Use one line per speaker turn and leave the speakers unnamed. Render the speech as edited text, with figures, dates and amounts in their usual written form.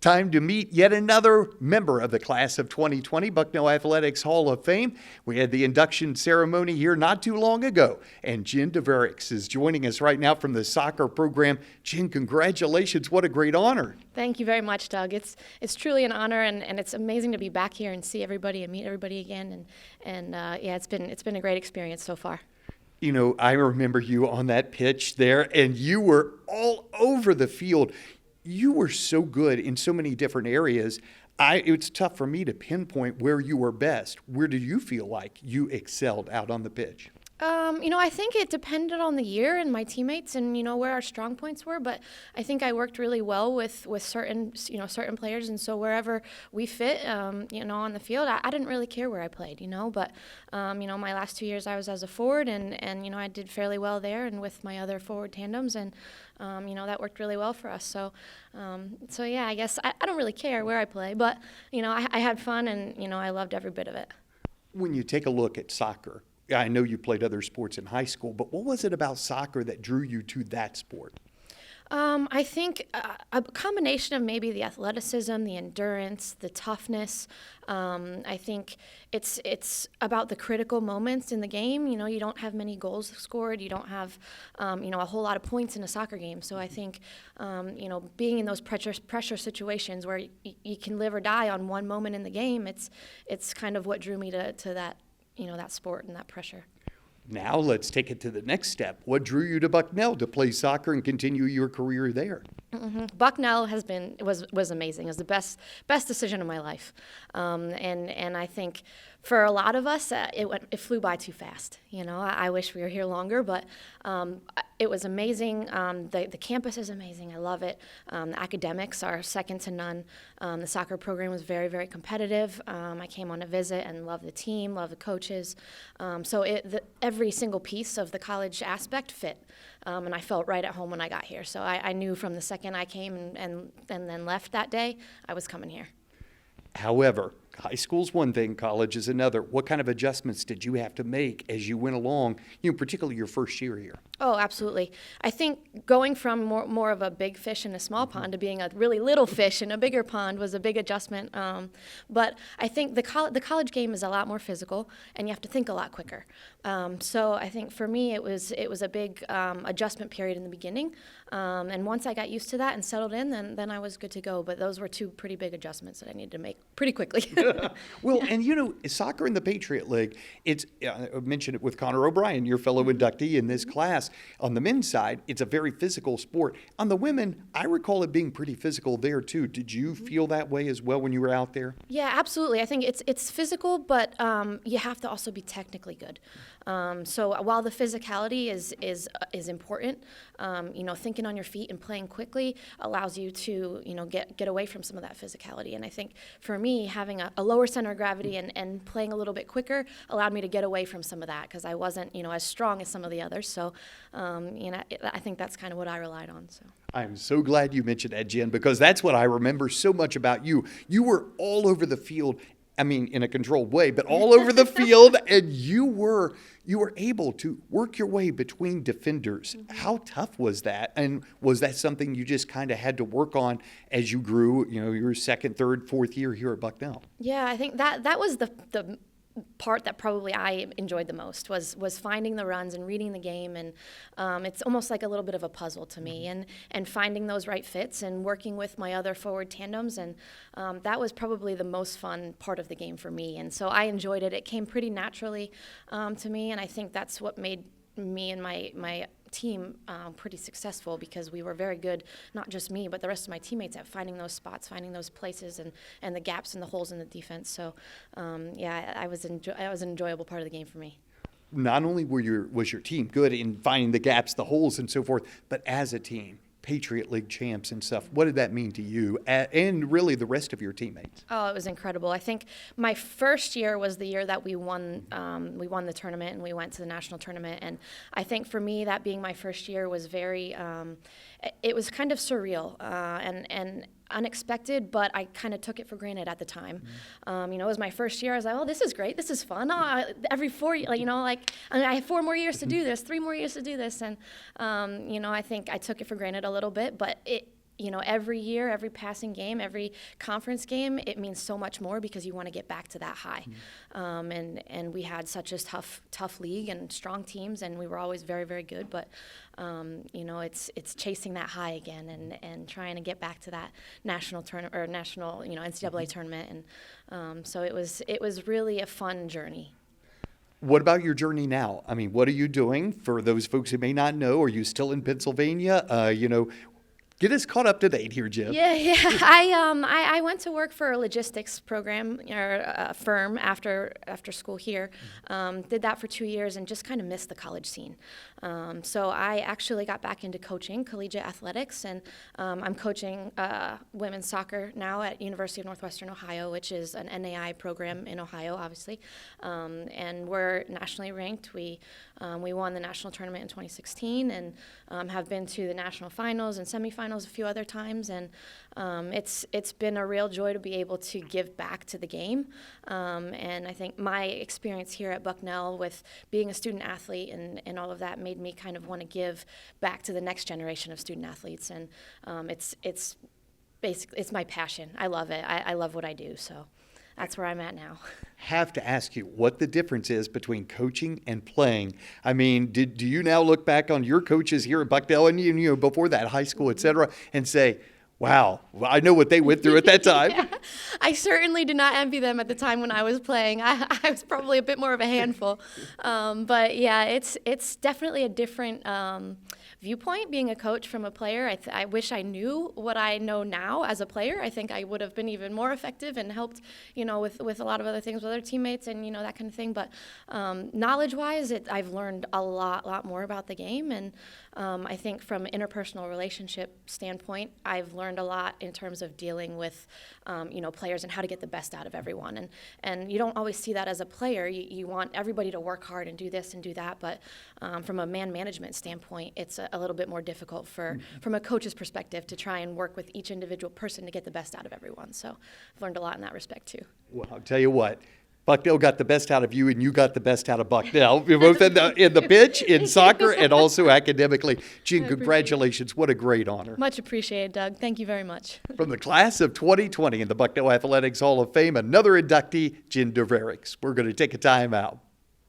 Time to meet yet another member of the class of 2020 Bucknell Athletics Hall of Fame. We had the induction ceremony here not too long ago, and Jen Dervarics is joining us right now from the soccer program. Jen, congratulations. What a great honor.
Thank you very much, Doug. It's truly an honor, and it's amazing to be back here and see everybody and meet everybody again. Yeah, it's been a great experience so far.
You know, I remember you on that pitch there, and you were all over the field. You were so good in so many different areas. It's tough for me to pinpoint where you were best. Where did you feel like you excelled out on the pitch?
I think it depended on the year and my teammates and, where our strong points were. But I think I worked really well with certain players. And so wherever we fit, on the field, I didn't really care where I played, But, my last 2 years I was as a forward and I did fairly well there and with my other forward tandems. And, that worked really well for us. So yeah, I guess I don't really care where I play. But, I had fun and, I loved every bit of it.
When you take a look at soccer, I know you played other sports in high school, but what was it about soccer that drew you to that sport?
I think a combination of maybe the athleticism, the endurance, the toughness. I think it's about the critical moments in the game. You don't have many goals scored. You don't have, a whole lot of points in a soccer game. So I think, being in those pressure situations where you can live or die on one moment in the game, it's kind of what drew me to that. That sport and that pressure.
Now let's take it to the next step. What drew you to Bucknell to play soccer and continue your career there?
Mm-hmm. Bucknell was amazing. It was the best decision of my life, and I think for a lot of us, it flew by too fast. I wish we were here longer, but it was amazing. The campus is amazing. I love it. The academics are second to none. The soccer program was very, very competitive. I came on a visit and loved the team, loved the coaches. So every single piece of the college aspect fit. And I felt right at home when I got here. So I knew from the second I came and then left that day, I was coming here.
However, high school's one thing, college is another. What kind of adjustments did you have to make as you went along, particularly your first year here?
Oh, absolutely. I think going from more of a big fish in a small pond to being a really little fish in a bigger pond was a big adjustment. But I think the college game is a lot more physical, and you have to think a lot quicker. So I think for me it was a big adjustment period in the beginning. And once I got used to that and settled in, then I was good to go. But those were two pretty big adjustments that I needed to make pretty quickly.
Well, and soccer in the Patriot League, I mentioned it with Connor O'Brien, your fellow inductee in this class. On the men's side, it's a very physical sport. On the women, I recall it being pretty physical there too. Did you feel that way as well when you were out there?
Yeah, absolutely. I think it's physical, but you have to also be technically good. So while the physicality is important, thinking on your feet and playing quickly allows you to get away from some of that physicality. And I think for me, having a lower center of gravity and playing a little bit quicker allowed me to get away from some of that because I wasn't as strong as some of the others. So I think that's kind of what I relied on. So
I'm so glad you mentioned that, Jen, because that's what I remember so much about you. You were all over the field. I mean, in a controlled way, but all over the field, and you were able to work your way between defenders. Mm-hmm. How tough was that? And was that something you just kind of had to work on as you grew, your second, third, fourth year here at Bucknell?
Yeah, I think that was the part that probably I enjoyed the most was finding the runs and reading the game, and it's almost like a little bit of a puzzle to me, and finding those right fits and working with my other forward tandems, and that was probably the most fun part of the game for me, and so I enjoyed it. It came pretty naturally to me, and I think that's what made me and my team pretty successful because we were very good, not just me, but the rest of my teammates at finding those spots, finding those places and the gaps and the holes in the defense. So, it was an enjoyable part of the game for me.
Not only was your team good in finding the gaps, the holes, and so forth, but as a team, Patriot League champs and stuff. What did that mean to you and really the rest of your teammates?
Oh, it was incredible. I think my first year was the year that we won the tournament and we went to the national tournament. And I think for me, that being my first year was very, it was kind of surreal and unexpected, but I kind of took it for granted at the time. Mm-hmm. It was my first year. I was like, oh, this is great. This is fun. Every 4 years, I have 4 more years to do this, 3 more years to do this. And, I think I took it for granted a little bit, but every year, every passing game, every conference game, it means so much more because you want to get back to that high. And we had such a tough league and strong teams, and we were always very, very good. But it's chasing that high again and trying to get back to that national tournament or national NCAA tournament. And so it was really a fun journey.
What about your journey now? I mean, what are you doing? For those folks who may not know, are you still in Pennsylvania? Get us caught up to date here, Jim.
Yeah. I went to work for a logistics program or a firm after school here. Did that for 2 years and just kind of missed the college scene. So I actually got back into coaching collegiate athletics, and I'm coaching women's soccer now at University of Northwestern Ohio, which is an NAI program in Ohio, obviously. And we're nationally ranked. We won the national tournament in 2016 and have been to the national finals and semifinals a few other times, and it's been a real joy to be able to give back to the game. And I think my experience here at Bucknell with being a student athlete and all of that made me kind of want to give back to the next generation of student athletes. And it's basically, it's my passion. I love it. I love what I do. So that's where I'm at now.
Have to ask you what the difference is between coaching and playing. I mean, do you now look back on your coaches here at Bucknell and before that, high school, et cetera, and say, wow, I know what they went through at that time?
Yeah. I certainly did not envy them at the time when I was playing. I was probably a bit more of a handful. But yeah, it's definitely a different viewpoint being a coach from a player. I wish I knew what I know now as a player. I think I would have been even more effective and helped, with a lot of other things with other teammates and, that kind of thing. But knowledge-wise, I've learned a lot more about the game. And I think from an interpersonal relationship standpoint, I've learned a lot in terms of dealing with, players and how to get the best out of everyone. And you don't always see that as a player. You want everybody to work hard and do this and do that. But from a man management standpoint, it's a little bit more difficult from a coach's perspective to try and work with each individual person to get the best out of everyone. So I've learned a lot in that respect too.
Well, I'll tell you what. Bucknell got the best out of you, and you got the best out of Bucknell. You're both in the pitch, in soccer, and also academically. Jean, congratulations. What a great honor.
Much appreciated, Doug. Thank you very much.
From the class of 2020 in the Bucknell Athletics Hall of Fame, another inductee, Jean Dervarics. We're going to take a time out.